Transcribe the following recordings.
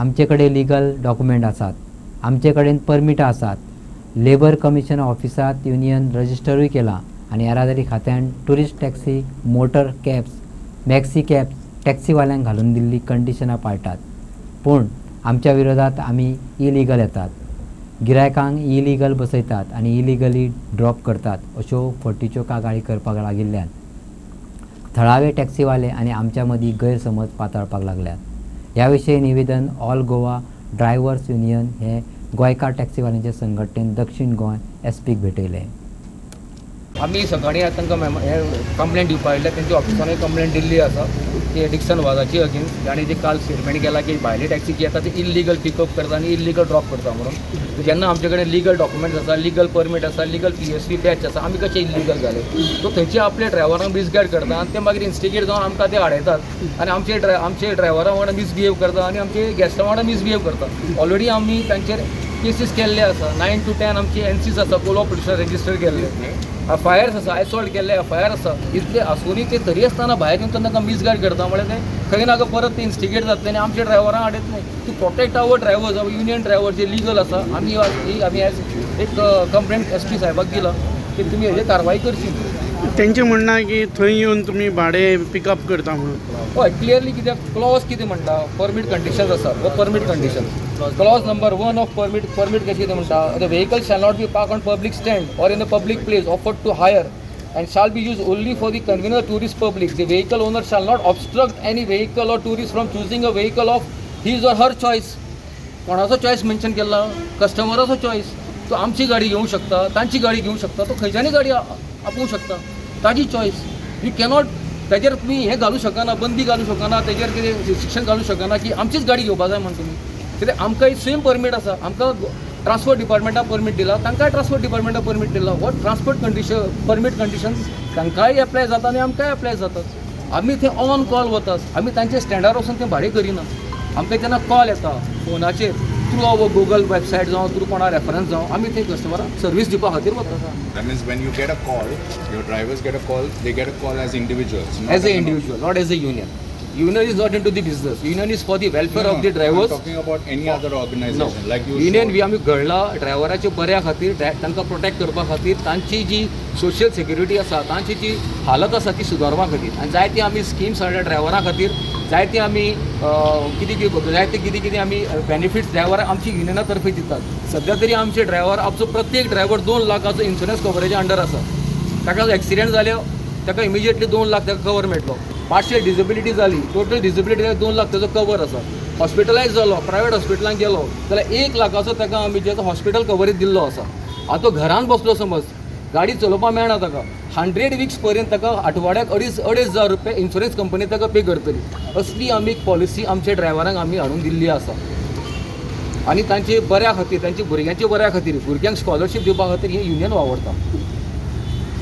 आमचे कडेन legal document आसात, आमचे कडेन परमिटां आसात. लेबर कमिशन ऑफिसात युनियन रजिस्टरूय केला आनी येरादारी खात्यान tourist taxi, motor cabs, maxi cabs टॅक्सीवाल्यांक घालून दिल्ली कंडिशनां पाळटात. पूण आमच्या विरोधात आमी इलिगल येतात, गिरायकांक इलिगल बसयतात आनी इलिगली ड्रॉप करतात अश्यो फटीच्यो कागाळी करपाक लागिल्ल्यान थळावे टॅक्सीवाले आनी आमच्या मदीं गैरसमज पातळपाक लागल्यात. ह्या विशयी निवेदन ऑल गोवा ड्रायव्हर्स युनियन हे गोंयकार टॅक्सीवाल्यांचे संघटनेन दक्षिण गोंय एसपीक भेटयले. आमी सकाळीं तांकां कंप्लेंट दिवपाक आयिल्ले, तेंच्या ऑफिसानूय कंप्लेंट दिल्ली आसा की डिक्सन वाजाची अगेन्स्ट. ताणें जे काल स्टेटमेंट केला की भायले टॅक्सी जी येता ती इल्लिगल पिकअप करता आनी इल्लिगल ड्रॉप करता म्हणून. जेन्ना आमचे कडेन लिगल डॉक्युमेंट्स आसा, लिगल परमीट आसा, लिगल PSV बॅच आसा, आमी कशें इल्लिगल जाले. सो थंयचे आपले ड्रायव्हरांक मिसगायड करता आनी ते मागीर इन्स्टिगेट जावन आमकां ते आडयतात आनी आमचे ड्रायव्हरा वांगडा मिसबिहेव करता आनी आमचे गेस्टा वांगडा मिसबिहेव करता. ऑलरेडी आमी तांचेर केसीस केल्ले आसा. 9 to 10 आमचे NCs आसा, कोलो पुलिसांत रजिस्टर केल्ले. FIRs आसा, एसॉल्ट केल्ले FIR आसा. इतले आसूनय ते तरी आसतना भायर येवन तांकां मिसगायड करता म्हळ्यार ते खंय नाका परत ते इन्स्टिगेट जातले आनी आमच्या ड्रायव्हरांक आडयत नाही. To protect our drivers, union driver जे लिगल आसा, आमी एक कंप्लेंट SP साहेबाक दिला की तुमी हेजेर कारवाई करची. तेंचें म्हणणं आहे की थंय येवन तुमी भाडें पिकअप करता म्हणून. हय, क्लियरली कित्याक क्लॉज कितें म्हणटा, परमीट कंडिशन्स आसा वो permit condition. Clause number 1 of permit कशें कितें म्हणटा, the vehicle shall not be park on public stand or in a public place offered to hire and shall be used only for the convenience of tourist public. The vehicle owner shall not obstruct any vehicle or tourist from choosing a vehicle of his or her choice. कोणाचो choice mention केला, कस्टमराचो choice. तो आमची गाडी घेवंक शकता, तांची गाडी घेवंक शकता, तो खंयच्यानी गाडी आपोवंक शकता, ताजी चॉईस. यू कॅनॉट तेजेर तुमी हें घालूं शकना, बंदी घालूं शकना, तेजेर कितें रिस्ट्रिक्शन घालूं शकना की आमचीच गाडी घेवपाक जाय म्हणून तुमी. कित्याक आमकां सेम परमीट आसा, आमकां ट्रान्सपोर्ट डिपार्टमेंटान परमीट दिला, तांकांय ट्रान्सपोर्ट डिपार्टमेंटान परमीट दिला. वॉट ट्रान्सपोर्ट परमीट कंडिशन्स तांकांय एप्लाय जाता आनी आमकांय एप्लाय जातात. आमी थंय ऑन कॉल वतात, आमी तांचे स्टँडार वचून तें भाडें करिना. आमकां जेन्ना कॉल येता फोनाचेर थ्रू आवर गुगल वेबसायट जावं थ्रू कोणा रेफरन्स जावं आमी थंय कस्टमराक सर्वीस दिवपा खातीर वतात. That means when you get a call, your drivers get a call, they get a call as individuals. As an individual, not as a union. Union is not into the business. Union is for the welfare of the drivers. I'm talking about any other organization. Like you union बी आमी घडला ड्रायव्हराच्या बऱ्या खातीर, तांकां protect करपा खातीर, तांची जी social security आसा, तांची जी हालत आसा ती सुदारपा खातीर. आनी जायती आमी स्किम्स हाडल्या ड्रायव्हरां खातीर, जायती आमी कितें आमी बेनिफिट्स ड्रायव्हराक आमची युनियना तर्फे दितात. सध्या तरी आमचे ड्रायव्हर आमचो प्रत्येक ड्रायव्हर 2 लाखाचो इन्शुरन्स कवरेजा अंडर आसा. ताका एक्सिडेंट जालो ताका इमिजिएटली 2 लाख ताका कवर मेळटलो. पार्शियल डिसेबिलिटी जाली, टोटल डिसेबिलिटी 2 लाख ताजो कवर आसा. हॉस्पिटलायज जालो, प्रायवेट हॉस्पिटलांत गेलो जाल्यार 1 लाखाचो ताका आमी जेचो हॉस्पिटल कवरेज दिल्लो आसा. आतां तो घरान बसलो समज, गाडी चलोवपाक मेळना ताका, 100 वीक्स पर्यंत ताका आठवड्याक 2,500 रुपया इन्शुरन्स कंपनी ताका पे करतली. असली आमी पॉलिसी आमच्या ड्रायव्हरांक आमी हाडून दिल्ली आसा. आनी तांचे बऱ्या खातीर, तांच्या भुरग्यांच्या बऱ्या खातीर, भुरग्यांक स्कॉलरशीप दिवपा खातीर ही युनियन वावरता.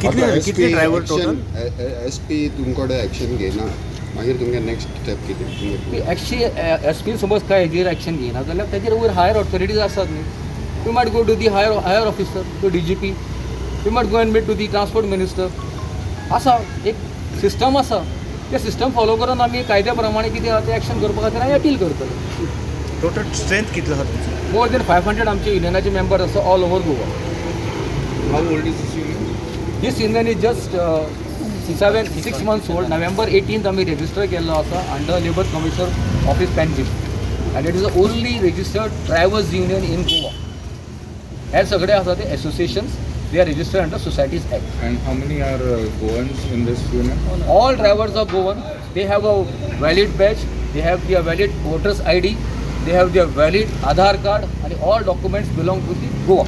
कितले ड्रायव्हर टोटल? SP तुमकडे एक्शन घेयना मागीर तुमगे नेक्स्ट स्टेप कितें? SP समज काय हेजेर एक्शन घेयना जाल्यार तेजेर वयर हायर ऑथॉरिटीज आसात न्ही. You might go to the higher officer, to DGP, you might go and meet to the transport minister. आसा एक सिस्टम आसा, ते सिस्टम फॉलो करून आमी कायद्या प्रमाणे कितें आसा तें एक्शन करपा खातीर आमी अपील करतले. टोटल स्ट्रेंथ कितलो आसा तुमचो? मोर देन 500 आमचे युनियनाचे मेंबर आसा all over Goa. how old is this union? This union is just 6 months old. November 18th आम्ही रजिस्टर केल्लो आसा under labour commissioner office Panjim, and it is the only registered drivers union in Goa. हे सगळे आसा ते associations, they are registered under Societies Act. And how many are Goans in this union? All drivers are Goan. They have a valid badge, they have their valid voters ID, they have their valid Aadhaar card, and all documents belong to the Goa.